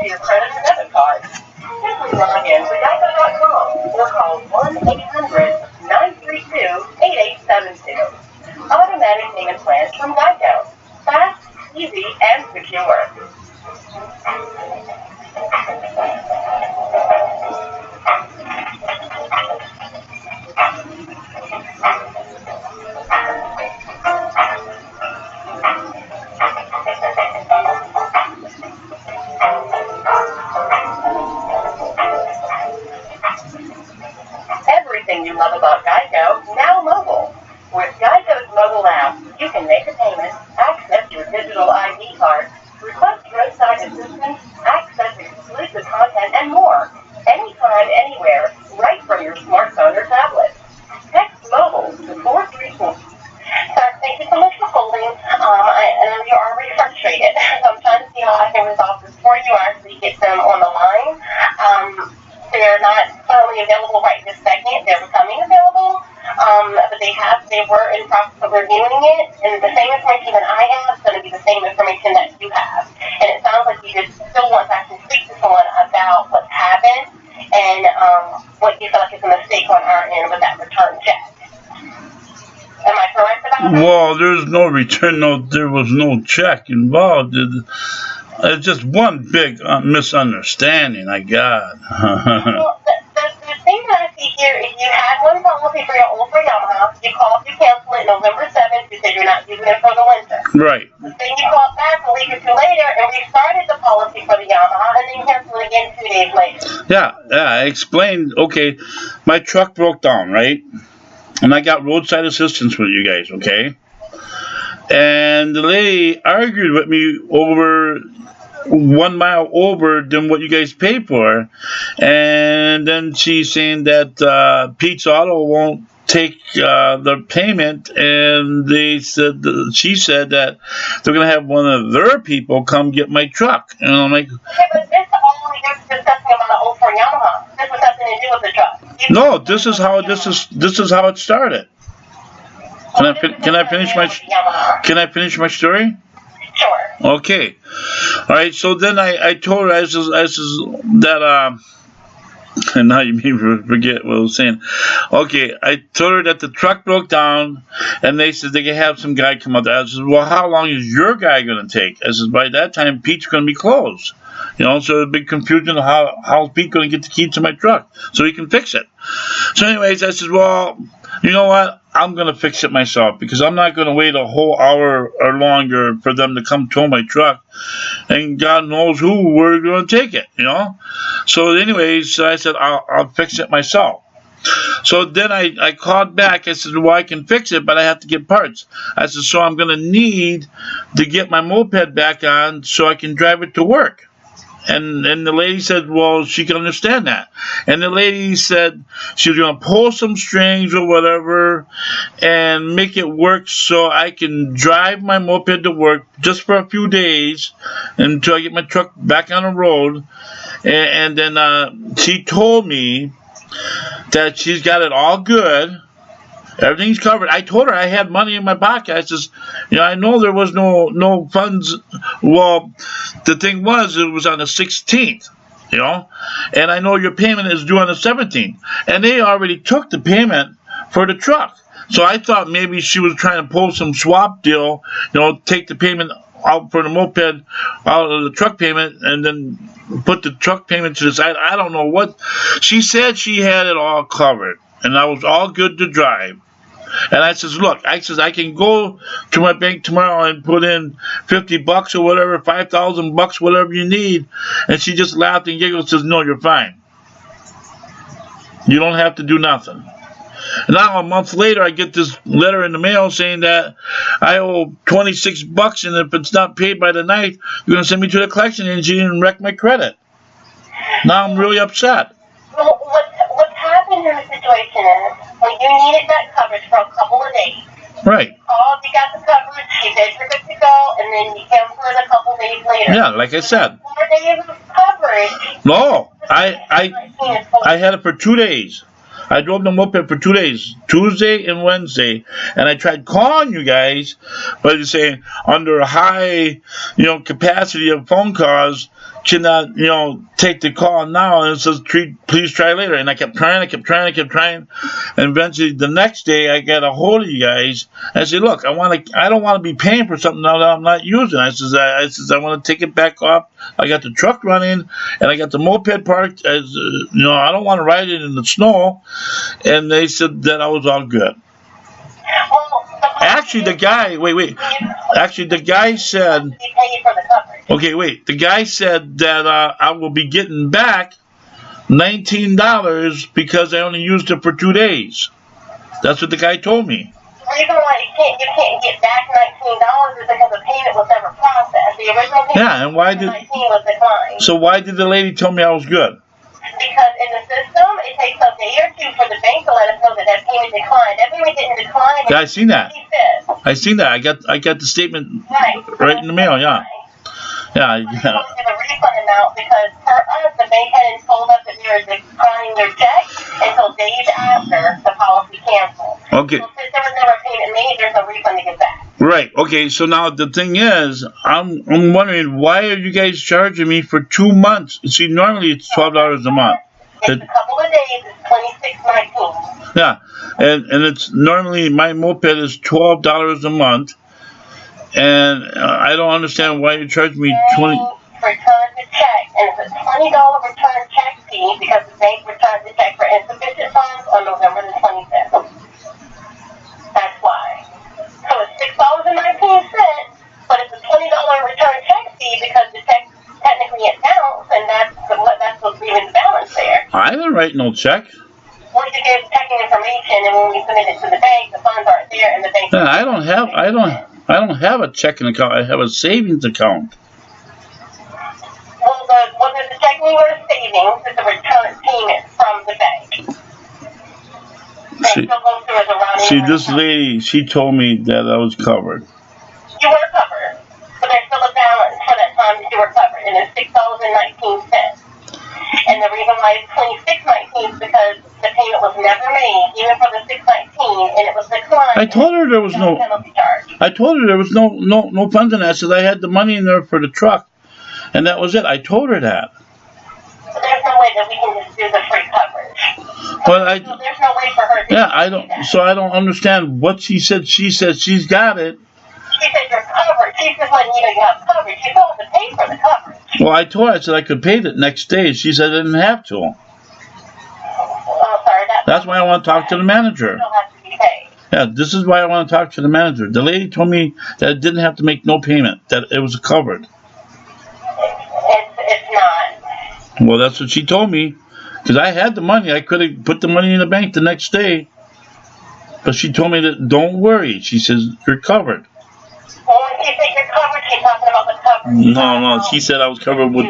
to your credit or debit card. Simply log in to geico.com or call 1-800-932-8872. Automatic payment plans from Geico. Fast, easy, and secure. Everything you love about Geico, now mobile. With Geico's mobile app, you can make a payment, access your digital ID card, request roadside assistance, access exclusive content, and more. Anytime, anywhere, right from your smartphone or tablet. Text mobile to 434. Sir, thank you so much for holding. I know you're already frustrated, so I'm trying to see how I can resolve this for you or actually get them on the line. They're not currently available right this second. They're becoming available, but they were in process of reviewing it, and the same information that I have is going to be the same information that you have. And it sounds like you just still want to actually speak to someone about what's happened and what you feel like is a mistake on our end with that return check. Am I correct about that? Well, there's no return. There was no check involved. It's just one big misunderstanding I got. Well, the thing that I see here is you had one policy for your old Yamaha. You called to cancel it November 7th. You said you're not using it for the winter. Right. Then you called back a week or two later and restarted the policy for the Yamaha and then canceled it again 2 days later. Yeah, I explained, okay, my truck broke down, right? And I got roadside assistance with you guys, okay? And the lady argued with me over 1 mile over than what you guys paid for, and then she's saying that Pete's Auto won't take the payment, and she said that they're gonna have one of their people come get my truck, and I'm like, yeah, but this only you're discussing about an old Yamaha. This has nothing to do with the truck. no, this is how it started. Can I finish my story? Sure. Okay. All right. So then I told her that and now you made me forget what I was saying. Okay, I told her that the truck broke down, and they said they could have some guy come out there. I said, well, how long is your guy going to take? I said, by that time, Pete's going to be closed. You know, so a big confusion of how's Pete going to get the key to my truck so he can fix it. So anyways, I said, well, you know what? I'm going to fix it myself because I'm not going to wait a whole hour or longer for them to come tow my truck. And God knows who we're going to take it, you know. So anyways, I said, I'll fix it myself. So then I called back. I said, well, I can fix it, but I have to get parts. I said, so I'm going to need to get my moped back on so I can drive it to work. And the lady said, well, she can understand that. And the lady said she was going to pull some strings or whatever and make it work so I can drive my moped to work just for a few days until I get my truck back on the road. And then she told me that she's got it all good. Everything's covered. I told her I had money in my pocket. I says, you know, I know there was no funds. Well, the thing was, it was on the 16th, you know, and I know your payment is due on the 17th. And they already took the payment for the truck. So I thought maybe she was trying to pull some swap deal, you know, take the payment out for the moped out of the truck payment and then put the truck payment to the side. I don't know what. She said she had it all covered and I was all good to drive. And I says, look, I can go to my bank tomorrow and put in $50 or whatever, $5,000, whatever you need. And she just laughed and giggled and says, no, you're fine. You don't have to do nothing. And now a month later, I get this letter in the mail saying that I owe $26, and if it's not paid by the night, you're going to send me to the collection agency and wreck my credit. Now I'm really upset. Well, what's happened in the situation is, when you needed that coverage for a couple of days, right. You called, you got the coverage, you said you're good to go, and then you canceled it a couple days later. Yeah, like I said. 4 days of coverage. No, I had it for 2 days. I drove the moped for 2 days, Tuesday and Wednesday, and I tried calling you guys, but you're saying under a high, capacity of phone calls, cannot, take the call now, and it says, please try later. And I kept trying. And eventually, the next day, I got a hold of you guys. I said, look, I don't want to be paying for something now that I'm not using. I said, I want to take it back off. I got the truck running, and I got the moped parked. I don't want to ride it in the snow. And they said that I was all good. Actually, the guy, wait. Actually, the guy said, okay, wait. The guy said that I will be getting back $19 because I only used it for 2 days. That's what the guy told me. The reason why you can't get back $19 is because the payment was never processed. The original payment and why did? was declined. So why did the lady tell me I was good? Because in the system, it takes a day or two for the bank to let us know that payment declined. That payment didn't decline. Yeah, I seen that. I seen that. I got the statement right in the mail. Yeah. Yeah. We don't give a refund amount because for us, the bank hadn't told us that they were declining their check until days after the policy canceled. Okay. So since there was never a payment made, there's no refund to get back. Right. Okay. So now the thing is, I'm wondering, why are you guys charging me for 2 months? See, normally it's $12 a month. It's a couple of days. It's $26.19. Yeah, and it's normally my moped is $12 a month, and I don't understand why you charge me $20. Return the check, and it's a $20 return check fee because the bank returned the check for insufficient funds on November the 25th. That's why. So it's $6.19, but it's a $20 return check fee because the check technically it bounced, and that's what's leaving the balance there. I didn't write no check. Well, you give checking information, and when we submit it to the bank, the funds aren't there, and the bank. Yeah, I don't have a checking account. I have a savings account. Well, the checking or savings is a return payment from the bank. See, this lady, she told me that I was covered. You were covered, but there's still a balance for that time that you were covered, and it's $6.19. And the reason why it's $26.19 is because the payment was never made, even for the $6.19, and it was declined. I told her there was no penalty charge. I told her there was no funds in that. I said I had the money in there for the truck, and that was it. I told her that. So there's no way that we can just do the free coverage. Well, so there's no way for her to do that. So I don't understand what she said. She said she's got it. She said you're covered. She's just letting you know you have coverage. You don't have to pay for the coverage. Well, I told her, I said I could pay it next day. She said I didn't have to. Well, sorry, that's why I want to talk to the manager. You don't have to be paid. Yeah, this is why I want to talk to the manager. The lady told me that it didn't have to make no payment, that it was covered. It's not. Well, that's what she told me. Because I had the money. I could have put the money in the bank the next day. But she told me that, don't worry. She says, you're covered. Well, when she said you're covered, she's talking about the coverage. No, she said I was covered with.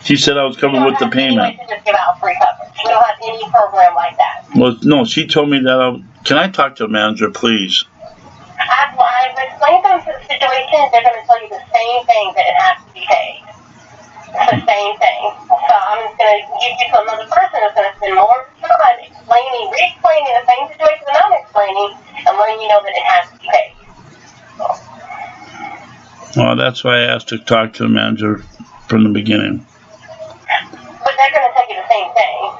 She said I was covered with the payment. We just give out free coverage. We don't have any program like that. Well, no, she told me that. Can I talk to the manager, please? I've explained them to the situation. They're going to tell you the same thing, that it has to be paid. It's the same thing. So I'm just going to give you to another person who's going to spend more time re-explaining the same situation that I'm explaining, and letting you know that it has to be paid. Well, that's why I asked to talk to the manager from the beginning. But they're going to tell you the same thing.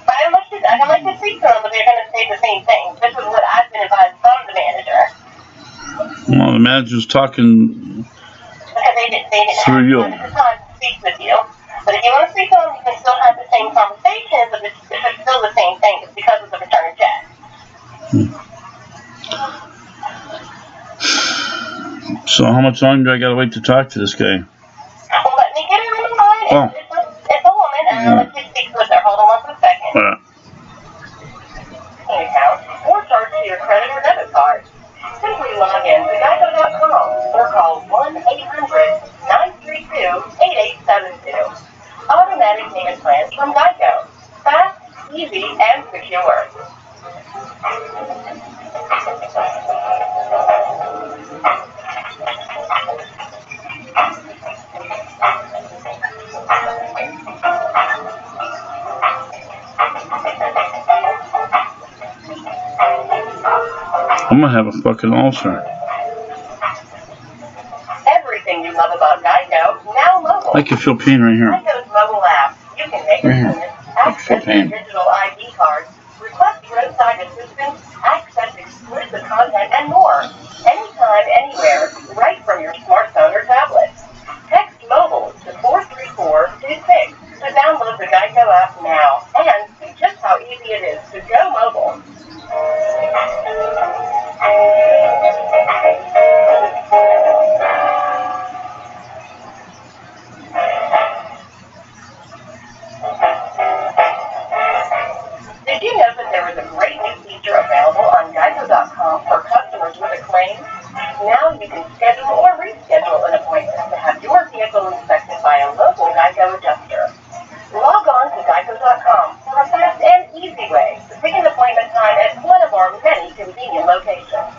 But I can let you speak to them, but they're going to say the same thing. This is what I've been advised from the manager. Well, the manager's talking because they didn't through you. Have time to speak with you. But if you want to speak to them, you can still have the same conversation, but it's still the same thing. It's because of the return check. So how much longer do I gotta wait to talk to this guy? Well, let me get her in the line. Oh. It's a woman, and I'll let you speak with her. Hold on one second. All right. Account or charge to your credit or debit card. Simply log in to geico.com or call 1-800-932-8872. Automatic payment plans from Geico. Fast, easy, and secure. I'm gonna have a fucking ulcer. Everything you love about Geico, now mobile. I can feel pain right here. Geico mobile app, you can make payments, access your digital ID cards, request roadside assistance, access exclusive content, and more. Anytime, anywhere, right from your smartphone or tablet. Text mobile to 43426 to download the Geico app now and see just how easy it is to go mobile. Did you know that there is a great new feature available on geico.com for customers with a claim? Now you can schedule or reschedule an appointment to have your vehicle inspected by a local Geico adjuster. Log on to geico.com for a fast and easy way to pick an appointment time at one of our many convenient locations.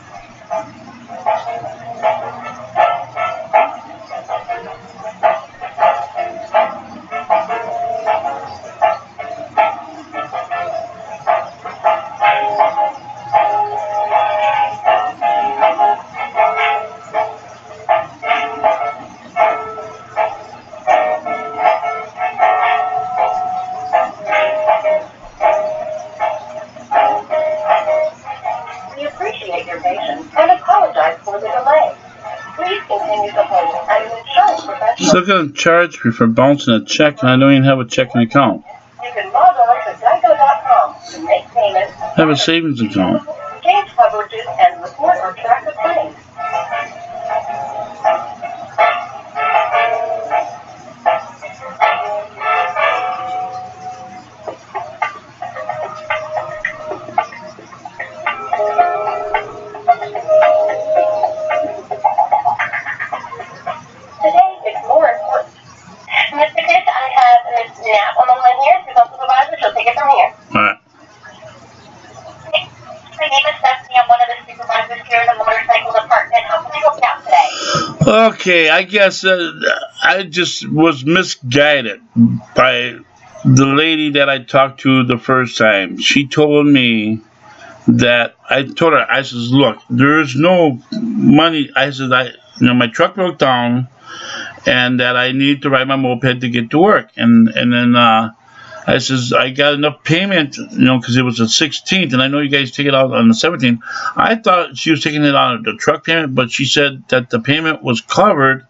We appreciate your patience and apologize for the delay. Please continue to hold and an insurance professional. They're going to charge me for bouncing a check, and I don't even have a checking account. You can log on to geico.com to make payments, I have a savings account. change coverages, and report or track a claim. Today is more important. Mr. Pitts, I have Ms. Knapp on the line here. She's on supervisor. She'll take it from here. All right. My name is Stephanie. I'm one of the supervisors here in the motorcycle department. How can I help you out today? Okay, I guess I just was misguided by the lady that I talked to the first time. She told me that I told her, I says, look, there is no money. I said, my truck broke down, and that I need to ride my moped to get to work. And then I says, I got enough payment, because it was the 16th, and I know you guys take it out on the 17th. I thought she was taking it out of the truck payment, but she said that the payment was covered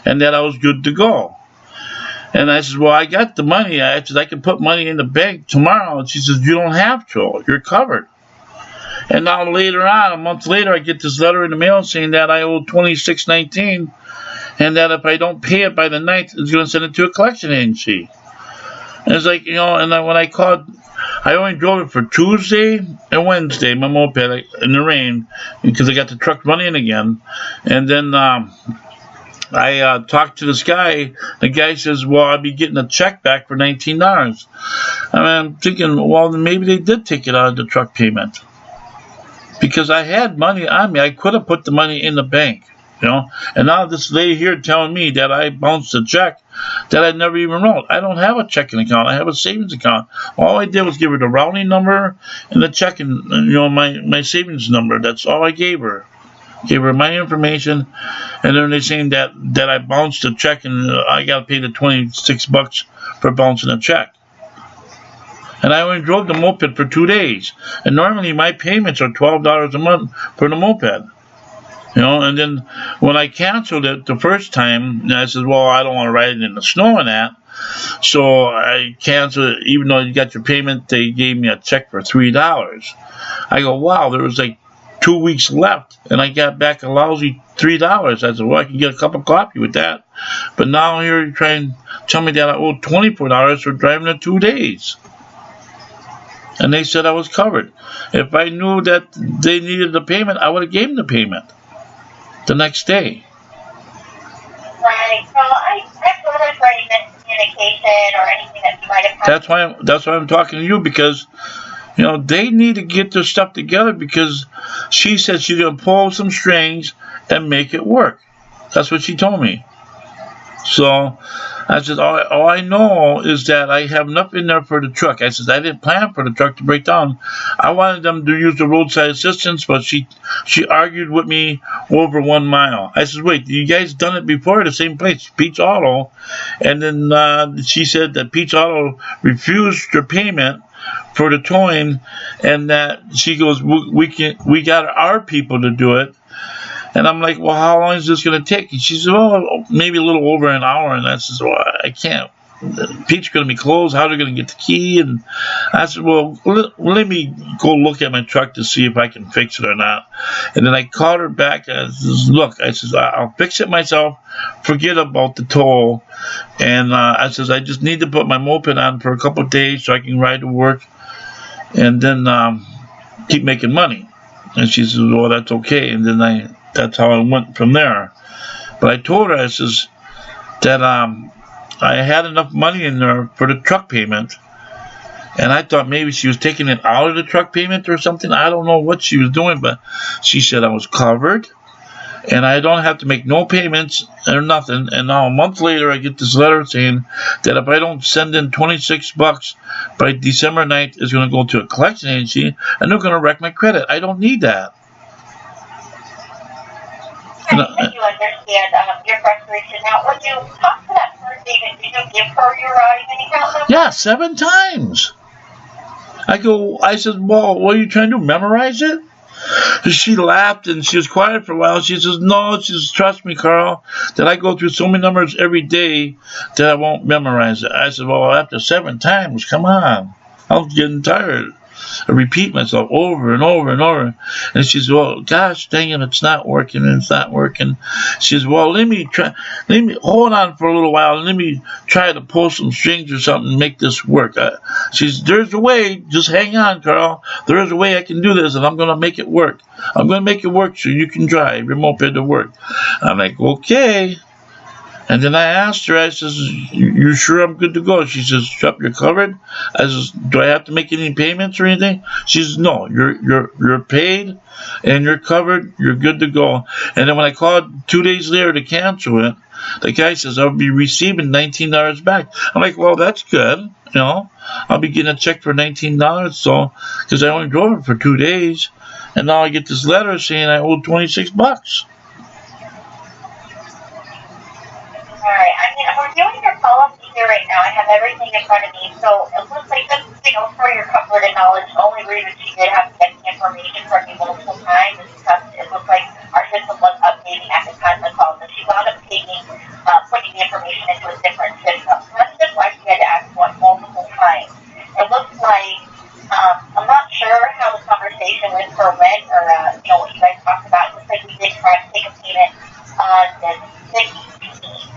and that I was good to go. And I said, well, I got the money. I said, I can put money in the bank tomorrow. And she says, you don't have to. You're covered. And now later on, a month later, I get this letter in the mail saying that I owe $26.19, and that if I don't pay it by the 9th, it's going to send it to a collection agency. And it's like, and then when I called, I only drove it for Tuesday and Wednesday, my moped, in the rain, because I got the truck running again. And then I talked to this guy. The guy says, well, I'll be getting a check back for $19. I'm thinking, well, maybe they did take it out of the truck payment. Because I had money on me. I could have put the money in the bank, And now this lady here telling me that I bounced a check that I never even wrote. I don't have a checking account. I have a savings account. All I did was give her the routing number and the checking, my savings number. That's all I gave her. Gave her my information, and then they're saying that I bounced a check and I got to pay the $26 for bouncing a check. And I only drove the moped for 2 days. And normally my payments are $12 a month for the moped. And then when I canceled it the first time, I said, well, I don't want to ride it in the snow and that. So I canceled it. Even though you got your payment, they gave me a check for $3. I go, wow, there was like 2 weeks left, and I got back a lousy $3. I said, well, I can get a cup of coffee with that. But now here you're trying to tell me that I owe $24 for driving it 2 days. And they said I was covered. If I knew that they needed the payment, I would have gave them the payment the next day. Right. So I apologize for any miscommunication or anything that you might have had. That's why I'm talking to you, because they need to get their stuff together, because she said she's gonna pull some strings and make it work. That's what she told me. So I said, all I know is that I have enough in there for the truck. I said, I didn't plan for the truck to break down. I wanted them to use the roadside assistance, but she argued with me over 1 mile. I said, wait, you guys done it before at the same place, Peach Auto? And then she said that Peach Auto refused their payment for the towing, and that she goes, we got our people to do it. And I'm like, well, how long is this going to take? And she said, well, maybe a little over an hour. And I said, well, I can't. Pete's going to be closed. How are they going to get the key? And I said, well, let me go look at my truck to see if I can fix it or not. And then I called her back. I said, look, I said, I'll fix it myself. Forget about the toll. And I said, I just need to put my moped on for a couple of days so I can ride to work and then keep making money. And she said, well, that's okay. And then that's how I went from there. But I told her, I says, that I had enough money in there for the truck payment. And I thought maybe she was taking it out of the truck payment or something. I don't know what she was doing, but she said I was covered. And I don't have to make no payments or nothing. And now a month later, I get this letter saying that if I don't send in $26 by December 9th, it's going to go to a collection agency, and they're going to wreck my credit. I don't need that. I think you understand your frustration. Now, when you talk to that person, did you give her your even account number? Yeah, 7 times. I said, well, what are you trying to do, memorize it? She laughed and she was quiet for a while. She says, no, she says, trust me, Carl, that I go through so many numbers every day that I won't memorize it. I said, well, after 7 times, come on. I was getting tired. I repeat myself over and over and over. And she says, well, gosh dang it, it's not working and it's not working. She says, well, let me hold on for a little while and let me try to pull some strings or something and make this work. She says, there's a way, just hang on, Carl. There is a way I can do this and I'm going to make it work. I'm going to make it work so you can drive your moped to work. I'm like, okay. And then I asked her, I says, you sure I'm good to go? She says, yep, you're covered. I says, do I have to make any payments or anything? She says, no, you're paid and you're covered. You're good to go. And then when I called 2 days later to cancel it, the guy says, I'll be receiving $19 back. I'm like, well, that's good. You know, I'll be getting a check for $19. So, because I only drove it for 2 days. And now I get this letter saying I owe $26. Alright, I mean, we're doing your policy here right now. I have everything in front of me. So it looks like just, for your comfort and knowledge, the only reason she did have to get the information from you multiple times is because it looks like our system was updating at the time of the call. So she wound up putting the information into a different system. So that's just why she had to ask one multiple times. It looks like, I'm not sure how the conversation went for rent or, what you guys talked about. It looks like we did try to take a payment on the 16th.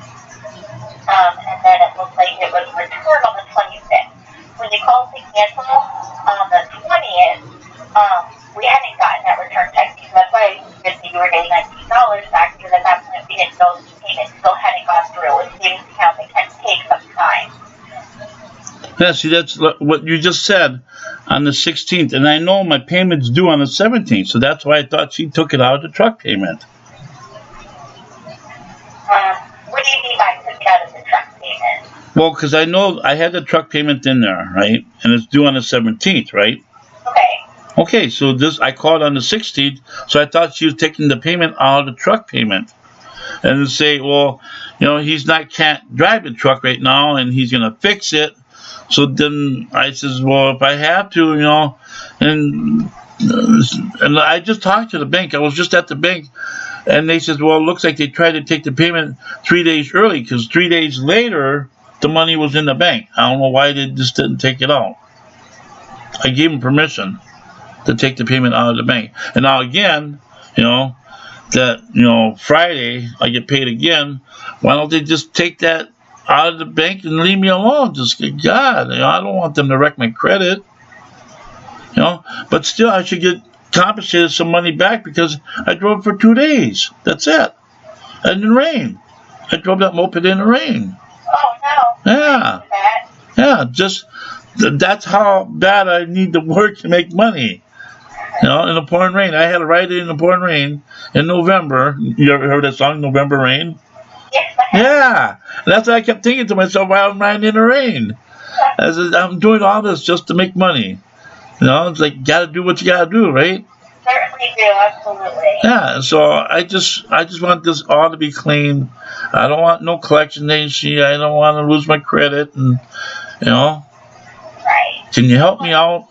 And then it looked like it was returned on the 25th. When you called to cancel on the 20th, we hadn't gotten that return text. So that's why you were getting $19 back, because at that point we didn't know the payment still hadn't gone through. With savings account, it can take some time. Yeah, see, that's what you just said on the 16th. And I know my payment's due on the 17th, so that's why I thought she took it out of the truck payment. What do you mean by took it out of the truck payment? Well, because I know I had the truck payment in there, right? And it's due on the 17th, right? Okay. Okay, so I called on the 16th, so I thought she was taking the payment out of the truck payment. And to say, well, can't drive the truck right now, and he's going to fix it. So then I says, well, if I have to, and I just talked to the bank. I was just at the bank. And they said, well, it looks like they tried to take the payment 3 days early, because 3 days later, the money was in the bank. I don't know why they just didn't take it out. I gave them permission to take the payment out of the bank. And now again, Friday, I get paid again. Why don't they just take that out of the bank and leave me alone? Just, God, I don't want them to wreck my credit. But still, I should get compensated some money back because I drove for 2 days. That's it. And in the rain. I drove that moped in the rain. Oh, no. Yeah. Yeah, just that's how bad I need to work to make money. In the pouring rain. I had to ride it in the pouring rain in November. You ever heard that song, November Rain? Yes, I Yeah, that's what I kept thinking to myself while I'm riding in the rain. I said, I'm doing all this just to make money. You know, it's like you gotta do what you gotta do, right? Certainly do, absolutely. Yeah. So I just want this all to be clean. I don't want no collection agency. I don't want to lose my credit, and you know. Right. Can you help me out?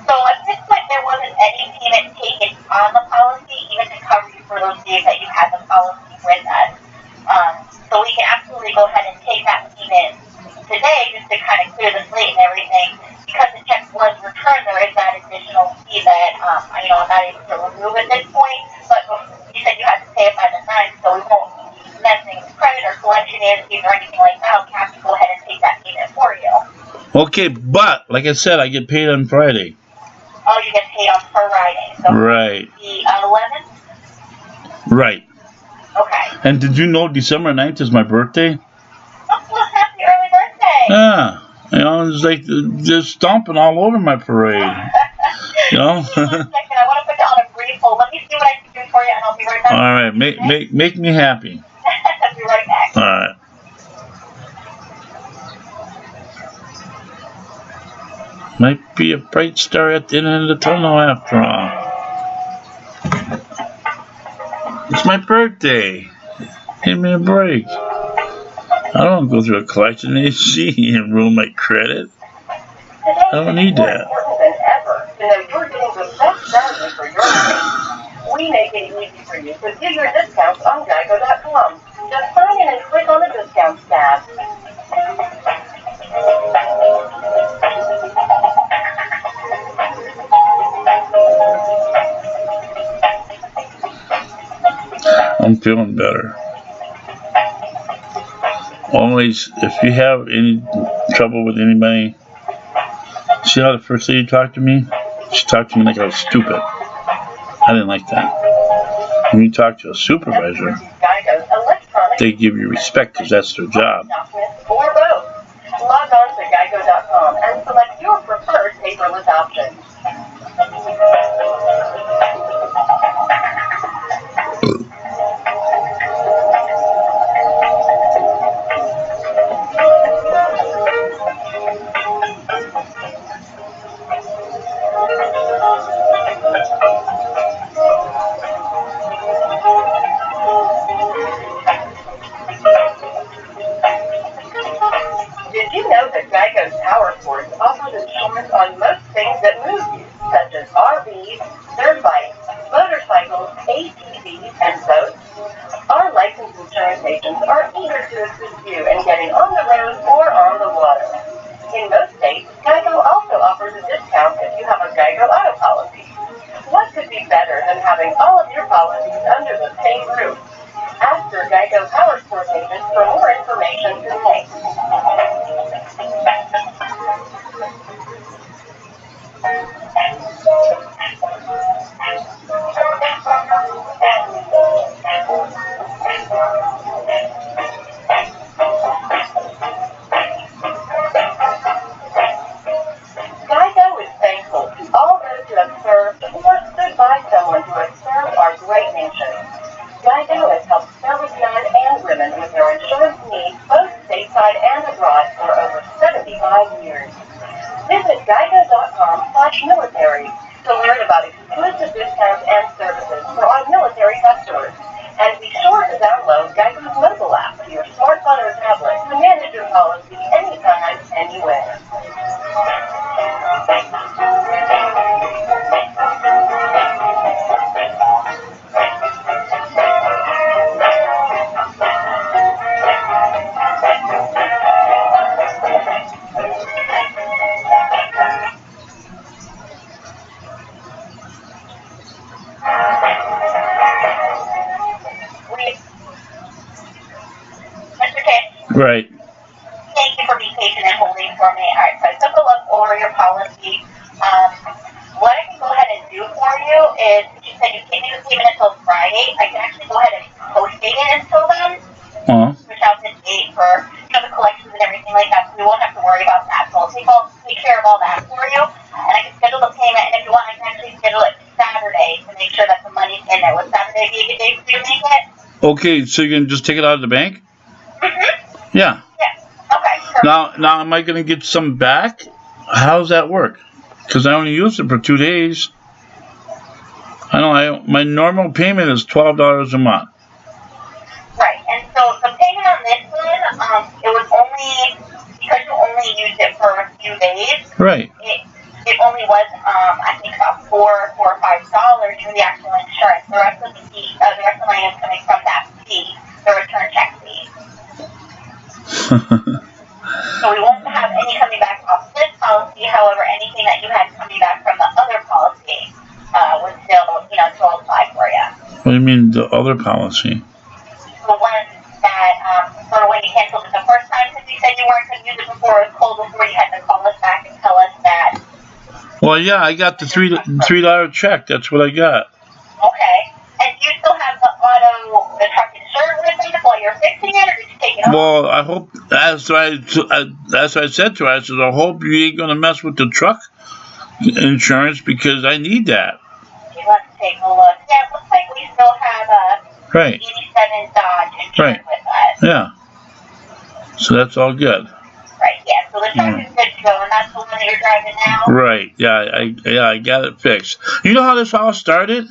So at this point, there wasn't any payment taken on the policy, even to cover you for those days that you had the policy with us. So we can absolutely go ahead and take that payment today, just to kind of clear the slate and everything. Because the check was returned, there is that additional fee that I'm not able to remove at this point. But you said you had to pay it by the 9th, so we won't be messing with credit or collection agencies or anything like that. We'll have to go ahead and take that payment for you. Okay, but like I said, I get paid on Friday. Oh, you get paid on Friday. So Right. The 11th? Right. Okay. And did you know December 9th is my birthday? Oh, well, happy early birthday. Yeah. You know, it's like they're stomping all over my parade. You know? Give me 1 second. I want to put you on a brief hold. Let me see what I can do for you, and I'll be right back. All right. Make me happy. I'll be right back. All right. Might be a bright star at the end of the tunnel after all. It's my birthday. Give me a break. I don't want to go through a collection agency and ruin my credit. I don't need that. More important than ever to know you're getting the best value for your money. We make it easy for you to view your discounts on geico.com. Just sign in and click on the discounts tab. I'm feeling better. Always, if you have any trouble with anybody, see how the first lady talked to me? She talked to me like I was stupid. I didn't like that. When you talk to a supervisor, they give you respect because that's their job. Or both. Log on to geico.com and select your preferred paperless option. Did you know that Geico's Power Sports offers insurance on most things that move you, such as RVs, dirt bikes, motorcycles, ATVs, and boats? Our licensed insurance agents are eager to assist you in getting on the road or on the water. In most states, Geico also offers a discount if you have a Geico auto policy. What could be better than having all of your policies under the same roof? Ask your Geico Power Sports agent for more information today. Geico is thankful to all those who have served or stood by someone who has served our great nation. Geico has helped servicemen and women with their insurance needs both stateside and abroad for over 75 years. Visit geico.com/military to learn about exclusive discounts and services for our military customers. And be sure to download Geico's mobile app to your smartphone or tablet to manage your policy anytime, anywhere. Mr. K, Right. thank you for being patient and holding for me. All right, so I took a look over your policy. What I can go ahead and do for you is, you said you can't make a payment until Friday. I can actually go ahead and post-date it until then, switch out the date for the collections and everything like that, so we won't have to worry about that. So I'll take care of all that for you, and I can schedule the payment, and if you want, I can actually schedule it Saturday to make sure that the money's in there. Would Saturday be a good day for you to make it? Okay, so you can just take it out of the bank? Mm-hmm. Yeah. Yes. Okay. Perfect. Now, am I going to get some back? How does that work? Because I only used it for 2 days. I know my normal payment is $12 a month. Right. And so the payment on this one, it was only because you only used it for a few days. Right. It only was, I think, about $4 or $5 for the actual insurance. The rest of the money is coming from that fee, the return check fee. So we won't have any coming back off this policy. However, anything that you had coming back from the other policy would still apply for you. What do you mean the other policy? The one that, sort of when you canceled it the first time, because you said you weren't going to use it before it was cold, before you had to call us back and tell us that. Well, yeah, I got the $3 check. That's what I got. Okay. And do you still have the truck insured with them while you're fixing it, or did you take it off? Well, I hope, that's what I said to her. I said, I hope you ain't going to mess with the truck insurance because I need that. Okay, let's take a look. Yeah, it looks like we still have a Right. 87 Dodge insured with us. Yeah. So that's all good. Right, yeah. So the truck is good to go, and that's the one that you're driving now? Right. Yeah, I got it fixed. You know how this all started?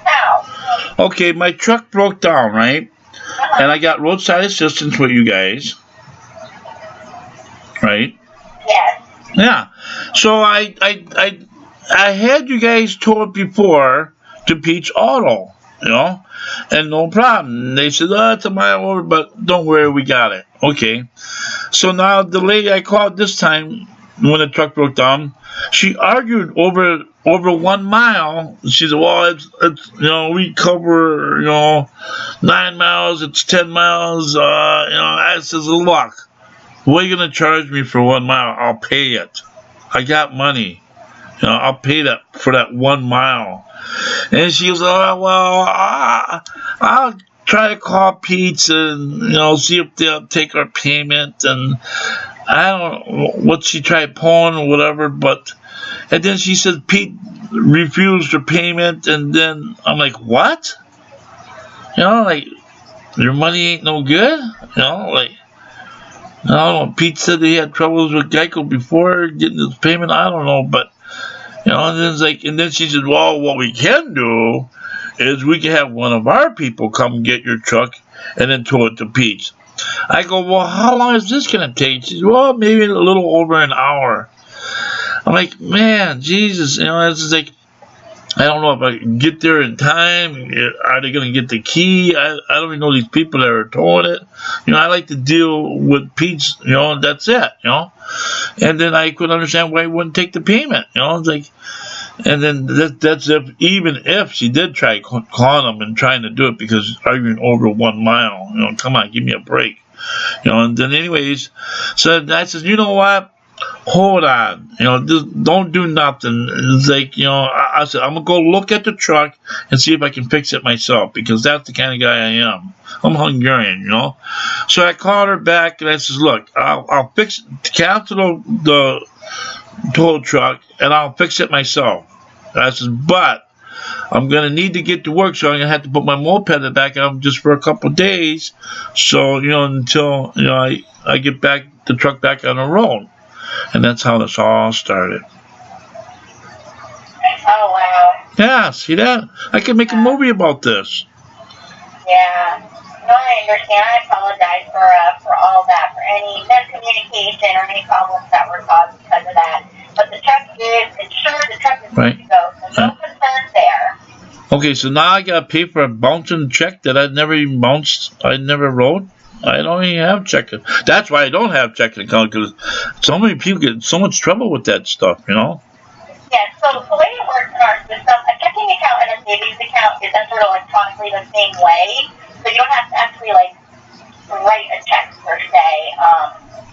How? Okay, my truck broke down, right? And I got roadside assistance with you guys. Right? Yes. Yeah. So I had you guys tow it before to Peach Auto, and no problem. They said, oh, it's a mile over, but don't worry, we got it. Okay. So now the lady I called this time when the truck broke down, she argued over 1 mile. She said, well, it's we cover 9 miles, it's 10 miles. I says, look, what are you gonna charge me for 1 mile? I'll pay it. I got money. I'll pay that for that 1 mile. And she goes, oh, well, I'll try to call Pete's and, see if they'll take our payment. And I don't know what she tried pulling or whatever, and then she said Pete refused her payment. And then I'm like, what? Your money ain't no good? I don't know. Pete said he had troubles with Geico before getting his payment. I don't know, but and then she said, well, what we can do is we can have one of our people come get your truck and then tow it to Pete's. I go, well, how long is this going to take? She said, well, maybe a little over an hour. I'm like, man, Jesus, it's like, I don't know if I can get there in time. Are they going to get the key? I don't even know these people that are towing it. I like to deal with Pete's, that's it, And then I couldn't understand why he wouldn't take the payment, It's like, and then that's even if she did try calling him and trying to do it because arguing over 1 mile, come on, give me a break. And then anyways, so I said, you know what? Hold on, just don't do nothing. It's like, I said, I'm going to go look at the truck and see if I can fix it myself because that's the kind of guy I am. I'm Hungarian, So I called her back and I says, look, I'll cancel the tow truck and I'll fix it myself. I says, but I'm going to need to get to work, so I'm going to have to put my moped back on just for a couple of days. So, until, I get the truck back on the road. And that's how this all started. Oh, wow. Yeah, see that? I can make a movie about this. Yeah. No, I understand. I apologize for all that, for any miscommunication or any problems that were caused because of that. But the truck is insured. The truck is good to go. So no concerns there. Okay, so now I got to pay for a bouncing check that I'd never even bounced. I never wrote. I don't even have checking. That's why I don't have checking account, because so many people get in so much trouble with that stuff, Yeah, so the way it works in our system, a checking account and a savings account is entered electronically the same way. So you don't have to actually, write a check, per se,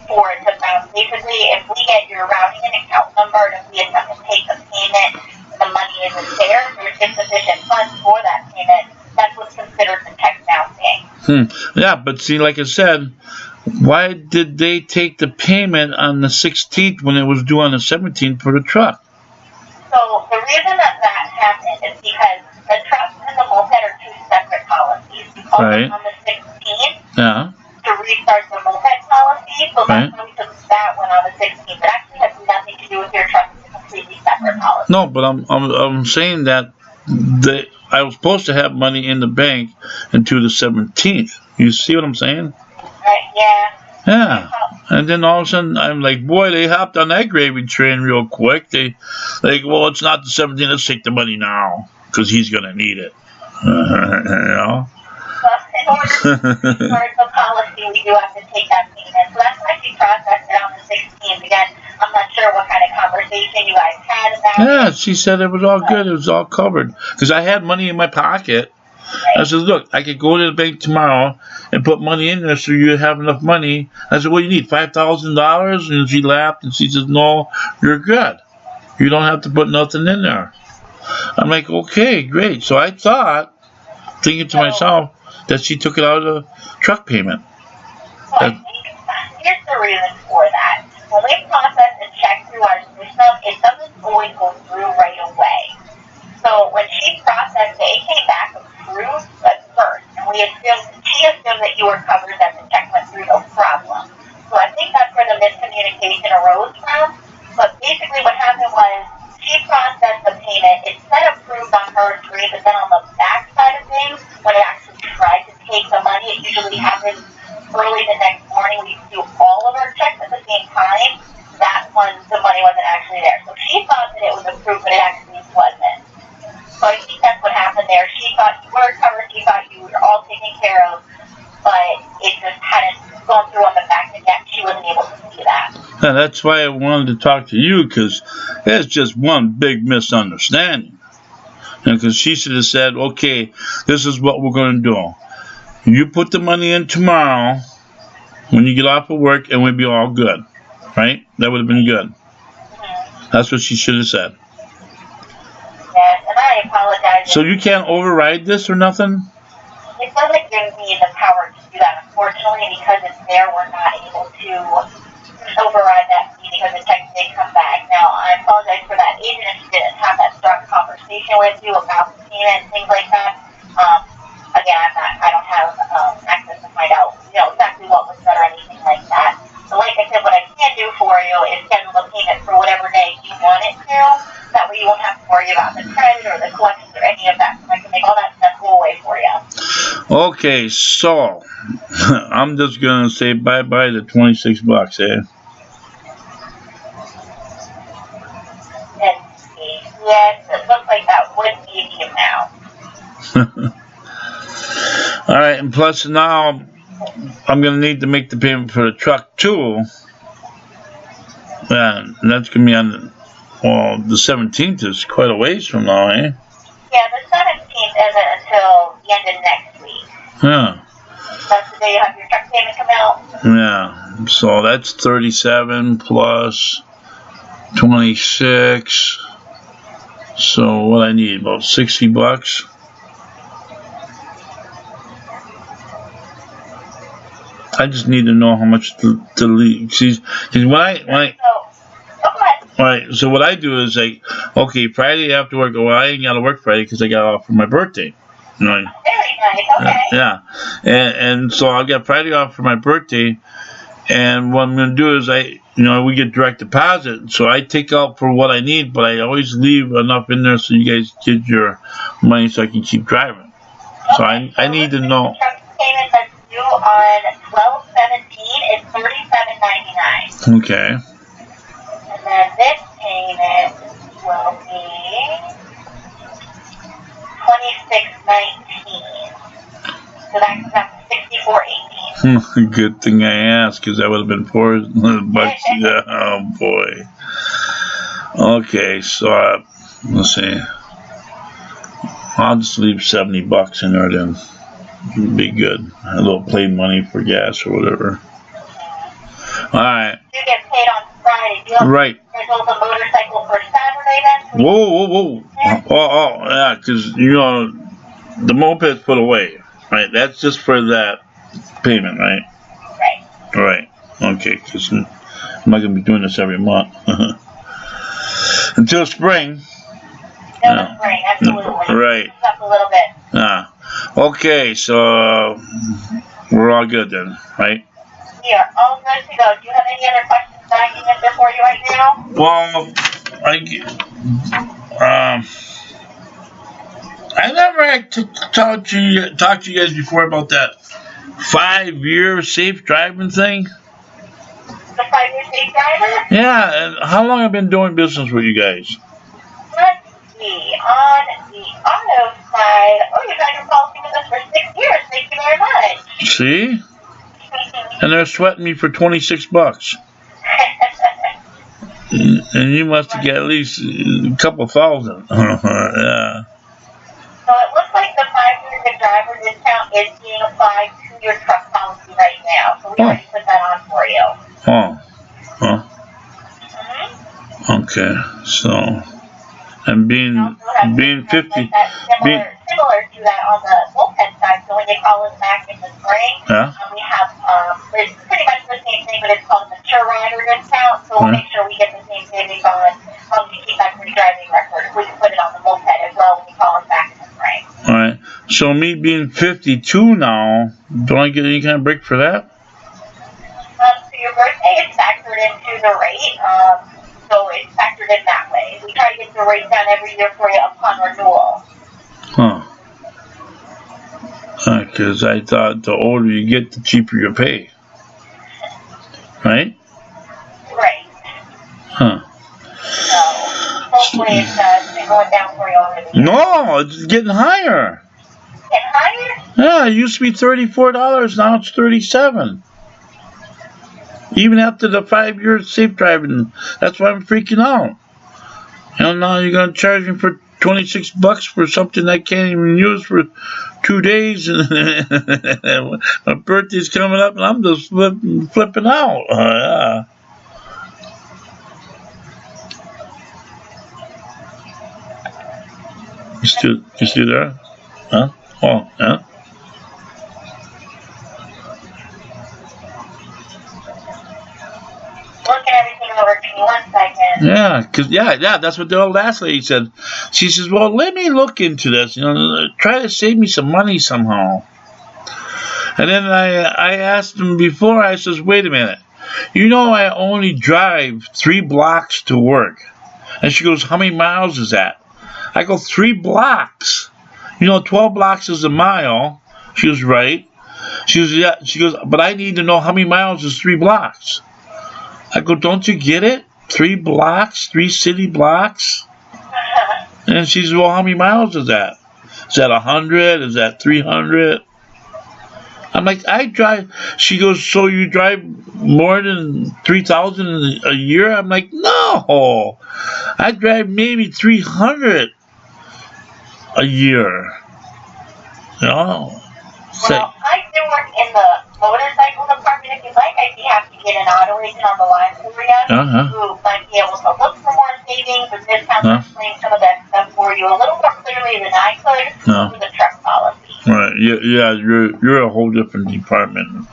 for it to bounce. Basically, if we get your routing and account number and if we attempt to take the payment, the money isn't there, there's insufficient funds for that payment, that's what's considered the check bouncing. Yeah, but see, like I said, why did they take the payment on the 16th when it was due on the 17th for the truck? So the reason that happened is because the truck and the moped are two separate policies. You called Right. on the 16th Yeah. to restart the moped policy, so Right. that's why we took that one on the 16th. It actually has nothing to do with your truck. It's a completely separate policy. No, but I'm saying that I was supposed to have money in the bank until the 17th. You see what I'm saying? Right, yeah. Yeah. And then all of a sudden, I'm like, boy, they hopped on that gravy train real quick. They, like, well, it's not the 17th. Let's take the money now because he's gonna need it. You know? Well, in order to start the policy, we do have to take that payment. So that's why she processed it on the 16th. Again, I'm not sure what kind of conversation you guys had about Yeah, it. she said it was all good. It was all covered because I had money in my pocket. I said, look, I could go to the bank tomorrow and put money in there so you have enough money. I said, what do you need, $5,000? And she laughed and she said, no, you're good. You don't have to put nothing in there. I'm like, okay, great. So I thought, thinking to myself, that she took it out of the truck payment. So I think here's the reason for that. When we process a check through our system, it doesn't always go through right away. So when she processed it, it came back approved at first, and she assumed that you were covered, that the check went through, no problem. So I think that's where the miscommunication arose from. But basically what happened was she processed the payment. It said approved on her screen, but then on the back side of things, when it actually tried to take the money, it usually happens early the next morning. We do all of our checks at the same time. That's when the money wasn't actually there. So she thought that it was approved, but it actually wasn't. So I think that's what happened there. She thought you were covered, she thought you were all taken care of, but it just hadn't gone through on the back end yet. She wasn't able to see that. And that's why I wanted to talk to you, because it's just one big misunderstanding. Because she should have said, okay, this is what we're going to do. You put the money in tomorrow when you get off of work and we'll be all good. Right? That would have been good. That's what she should have said. Yes, and I apologize. So you can't override this or nothing? It doesn't give me the power to do that, unfortunately, because it's there. We're not able to override that fee because the check did come back. Now, I apologize for that agent if she didn't have that strong conversation with you about the payment and things like that. Again, I don't have access to find out, exactly what was said or anything like that. So like I said, what I can do for you is schedule a payment for whatever day you want it to. That way you won't have to worry about the credit or the collections or any of that. So I can make all that stuff go away for you. Okay, so I'm just going to say bye-bye to $26, eh? Let's see. Yes, it looks like that would be the amount. All right, and plus now I'm going to need to make the payment for the truck too. And that's going to be on the 17th is quite a ways from now, eh? Yeah, the 17th isn't until the end of next week. Yeah. That's the day you have your truck payment come out. Yeah. So that's 37 plus 26. So what I need, about $60. I just need to know how much to leave. See, when I go ahead. right. So what I do is like, okay, Friday after work. Well, I ain't got to work Friday because I got off for my birthday. You know. Very nice. Okay. Yeah. And so I got Friday off for my birthday, and what I'm gonna do is we get direct deposit, so I take out for what I need, but I always leave enough in there so you guys get your money so I can keep driving. So I need to know. Truck payment that's due on 12/17 is $37.99. Okay. And then this payment will be $26.19. So that comes out to $64.18. Good thing I asked, because that would have been $4. Yeah, oh boy. Okay, so let's see. I'll just leave $70 in there then. It'd be good. A little play money for gas or whatever. Alright. You get paid on Friday. Do you Right. schedule the motorcycle for Saturday then? Whoa. Oh, yeah, because, the moped's put away. Right, that's just for that payment, right? Right. Right. Okay, because I'm not going to be doing this every month. Until spring. Still the spring, absolutely. Right. It's up a little bit. Okay, so we're all good then, right? Here, all good to go. Do you have any other questions that I can answer for you right now? Well, I never had to talk to you guys before about that 5-year safe driving thing. The 5-year safe driver? Yeah, and how long have I been doing business with you guys? Let's see. On the auto side, you've had your policy with us for 6 years. Thank you very much. See? And they're sweating me for $26. And you must have got at least a couple thousand. Yeah. So it looks like the 5-year good driver discount is being applied to your truck policy right now. So we already put that on for you. Okay. So, and being 50, similar to that on the moped side. So when you call us back in the spring, we have it's pretty much the same thing, but it's called mature rider discount. So we'll make sure we get the same savings on to keep that free driving record. We can put it on the moped as well when you call us back in the spring. All right. So me being 52 now, don't I get any kind of break for that? So your birthday is factored into the rate. So it's factored in that way. We try to get the rate down every year for you upon renewal. Because I thought the older you get, the cheaper you pay. Right? Right. So hopefully it's been going down for you over the years. No, it's getting higher. Getting higher? Yeah, it used to be $34, now it's $37. Even after the 5-year safe driving, that's why I'm freaking out. Now you're gonna charge me for $26 for something I can't even use for 2 days, and my birthday's coming up, and I'm just flipping out. Yeah. You still there? Huh? Oh, yeah. Looking everything over to me 1 second. Yeah, that's what the old last lady said. She says, well, let me look into this, try to save me some money somehow. And then I asked him before, I says, wait a minute, I only drive 3 blocks to work. And she goes, how many miles is that? I go, 3 blocks. 12 blocks is a mile. She was right. She goes, yeah. She goes, but I need to know how many miles is 3 blocks. I go, don't you get it? 3 blocks, 3 city blocks? And she says, well, how many miles is that? Is that 100? Is that 300? I'm like, I drive. She goes, so you drive more than 3,000 a year? I'm like, no. I drive maybe 300 a year. Well, I do work in the motorcycle department. If you'd like, I'd be happy to get an auto agent on the line for you who might be able to look for more savings or discounts and explain some of that stuff for you a little more clearly than I could through the truck policy. Right. Yeah. You're a whole different department.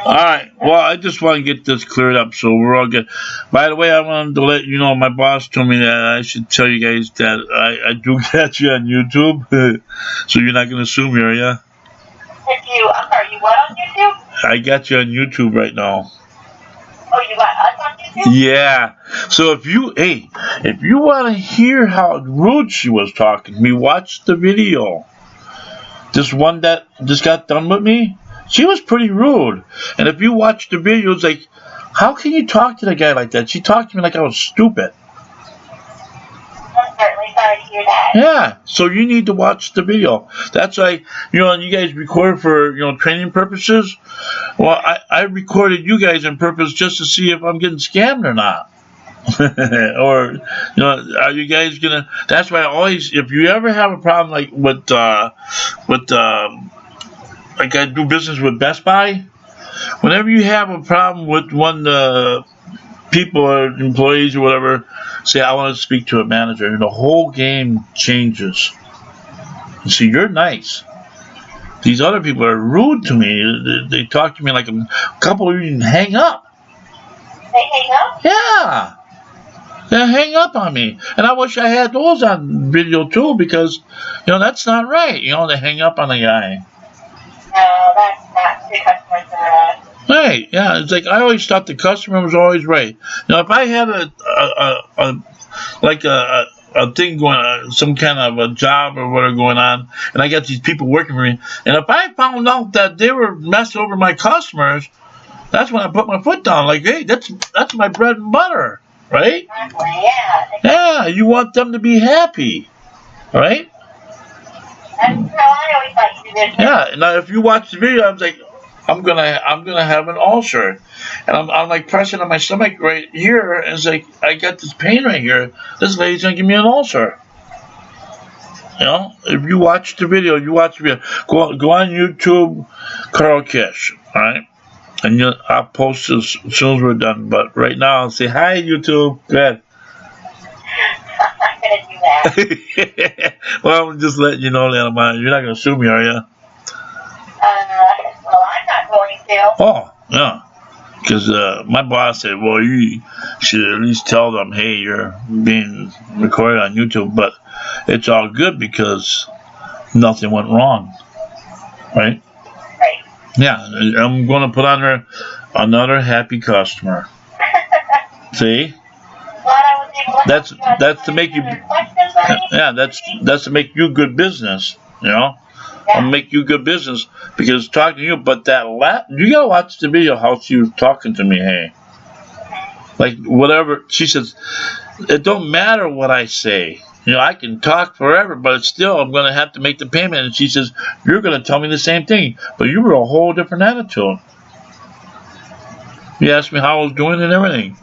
All right. Well, I just want to get this cleared up, so we're all good. By the way, I wanted to let you know, my boss told me that I should tell you guys that I do catch you on YouTube, so you're not going to sue me, are you? I'm sorry, you what on YouTube? I got you on YouTube right now. Oh, you got us on YouTube? Yeah. So if you want to hear how rude she was talking to me, watch the video. This one that just got done with me, she was pretty rude. And if you watch the video, it's like, how can you talk to the guy like that? She talked to me like I was stupid. I'm certainly sorry to hear that. Yeah, so you need to watch the video. That's why, you guys record for, training purposes. Well, I recorded you guys on purpose just to see if I'm getting scammed or not. Or, are you guys gonna, that's why I always, if you ever have a problem like with like I do business with Best Buy, whenever you have a problem with one people or employees or whatever, say, I want to speak to a manager, and the whole game changes. You see, you're nice. These other people are rude to me. They talk to me like a couple of you hang up. They hang up? Yeah. They hang up on me. And I wish I had those on video too, because, that's not right. They hang up on the guy. No, that's not good customer service. Right, yeah. It's like I always thought the customer was always right. If I had a thing going on, some kind of a job or whatever going on, and I got these people working for me, and if I found out that they were messing over my customers, that's when I put my foot down. Like, hey, that's my bread and butter, right? Exactly, yeah. Yeah, you want them to be happy, right? That's how I always thought you did. Yeah. Now, if you watch the video, I was like, I'm gonna have an ulcer, and I'm like pressing on my stomach right here, and it's like I got this pain right here. This lady's gonna give me an ulcer. If you watch the video, go on YouTube, Carl Kish, all right, and I'll post this as soon as we're done. But right now, I'll say hi, YouTube. Go ahead. I'm gonna do that. Well, I'm just letting you know that you're not gonna sue me, are you? Well, I'm not going to. Oh, yeah. Because my boss said, well, you should at least tell them, hey, you're being recorded on YouTube, but it's all good because nothing went wrong. Right? Right. Yeah, I'm going to put on her another happy customer. See? That's to make you, yeah, that's to make you good business, I'll make you good business because talking to you, but you gotta watch the video how she was talking to me, hey. Like whatever she says, it don't matter what I say. I can talk forever, but still I'm gonna have to make the payment. And she says, you're gonna tell me the same thing, but you were a whole different attitude. You asked me how I was doing and everything.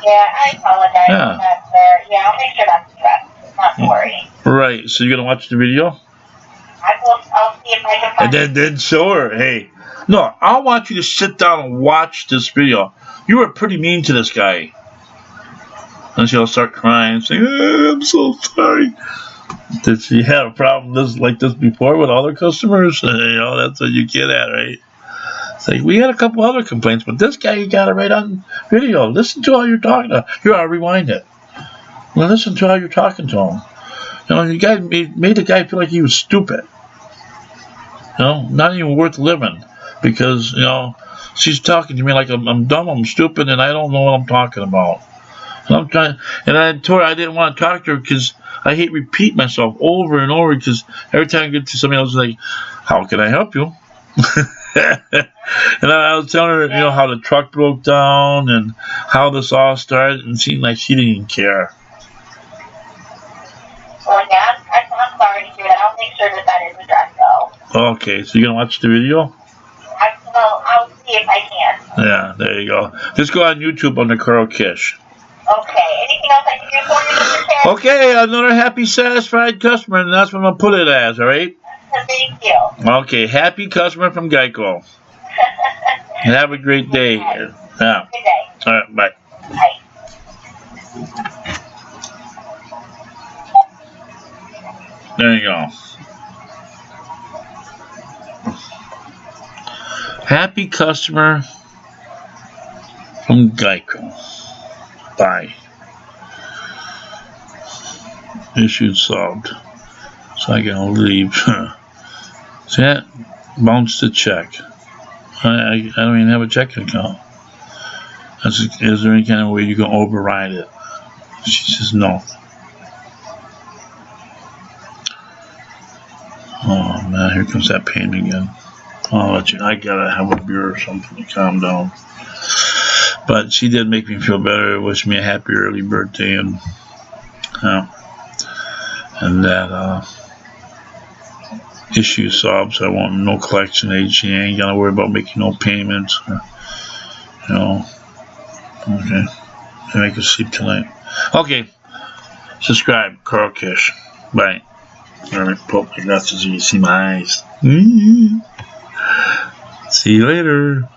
Yeah, I apologize. Yeah. I'll make sure that's addressed. Not to worry. Right, so you're gonna watch the video? I'll see if I can find And then show her, hey. No, I want you to sit down and watch this video. You were pretty mean to this guy. And she'll start crying and saying, I'm so sorry. Did she have a problem like this before with other customers? That's what you get at, right? It's like, we had a couple other complaints, but this guy, you got it right on video. Listen to how you're talking to him. Here, I'll rewind it. Well, listen to how you're talking to him. You guys made the guy feel like he was stupid. Not even worth living. Because, she's talking to me like I'm dumb, I'm stupid, and I don't know what I'm talking about. And I told her I didn't want to talk to her because I hate repeat myself over and over because every time I get to somebody else, it's like, how can I help you? And I was telling her, how the truck broke down and how this all started, and it seemed like she didn't even care. Well, yeah, I'm sorry to hear that. I'll make sure that is addressed, though. Okay, so you're going to watch the video? I'll see if I can. Yeah, there you go. Just go on YouTube under Carl Kish. Okay, anything else I can do for you, Mr. Ted? Okay, another happy, satisfied customer, and that's what I'm going to put it as, all right? Thank you. Okay, happy customer from Geico. Have a great day. Okay. Yeah. Good day. All right, bye. Bye. There you go. Happy customer from Geico. Bye. Issue solved. So I can leave. See that? Bounce the check. I don't even have a checking account. Is there any kind of way you can override it? She says no. Oh man, here comes that pain again. I gotta have a beer or something to calm down. But she did make me feel better. Wish me a happy early birthday, and that issue solved. So I want no collection aid. She ain't gonna worry about making no payments. Okay. I make her sleep tonight. Okay. Subscribe, Carl Kish. Bye. Let me put my glasses so you see my eyes. See you later.